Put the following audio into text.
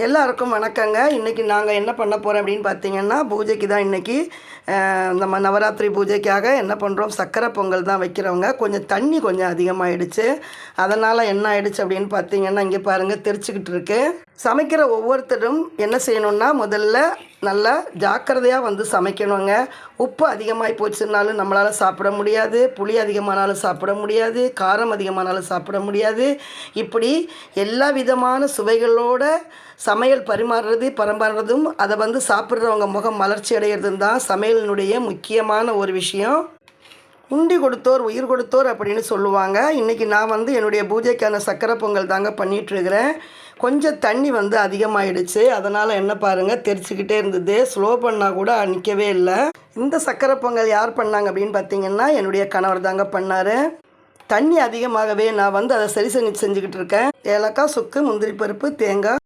எல்லாருக்கும் வணக்கங்க. இன்றைக்கி நாங்கள் என்ன பண்ண போகிறோம் அப்படின்னு பார்த்தீங்கன்னா, பூஜைக்கு தான் இன்றைக்கி நம்ம நவராத்திரி பூஜைக்காக என்ன பண்ணுறோம், சக்கரை பொங்கல் தான் வைக்கிறவங்க. தண்ணி கொஞ்சம் அதிகமாகிடுச்சு. அதனால் என்ன ஆகிடுச்சு அப்படின்னு பார்த்தீங்கன்னா, இங்கே பாருங்கள் தெரிச்சுக்கிட்டு இருக்கு. சமைக்கிற ஒவ்வொருத்தரும் என்ன செய்யணுன்னா, முதல்ல நல்லா ஜாக்கிரதையாக சமைக்கணுங்க. உப்பு அதிகமாகி போச்சுன்னாலும் நம்மளால் சாப்பிட முடியாது, புளி அதிகமானாலும் சாப்பிட முடியாது, காரம் அதிகமானாலும் சாப்பிட முடியாது. இப்படி எல்லா விதமான சுவைகளோட சமையல் பரிமாறுறதும் அதை சாப்பிட்றவங்க முகம் மலர்ச்சி அடைகிறதும் தான் சமையலினுடைய முக்கியமான ஒரு விஷயம். உண்டி கொடுத்தோர் உயிர் கொடுத்தோர் அப்படின்னு சொல்லுவாங்க. இன்றைக்கி நான் என்னுடைய பூஜைக்கான சக்கரை பொங்கல் தாங்க பண்ணிகிட்ருக்கிறேன். கொஞ்சம் தண்ணி அதிகமாகிடுச்சு. அதனால் என்ன பாருங்கள் தெரிச்சுக்கிட்டே இருந்தது. ஸ்லோ பண்ணால் கூட நிற்கவே இல்லை. இந்த சக்கரை பொங்கல் யார் பண்ணாங்க அப்படின்னு பார்த்தீங்கன்னா, என்னுடைய கணவர் தாங்க பண்ணார். தண்ணி அதிகமாகவே நான் அதை சரி செஞ்சுக்கிட்டு இருக்கேன். ஏலக்காய், சுக்கு, முந்திரி பருப்பு, தேங்காய்,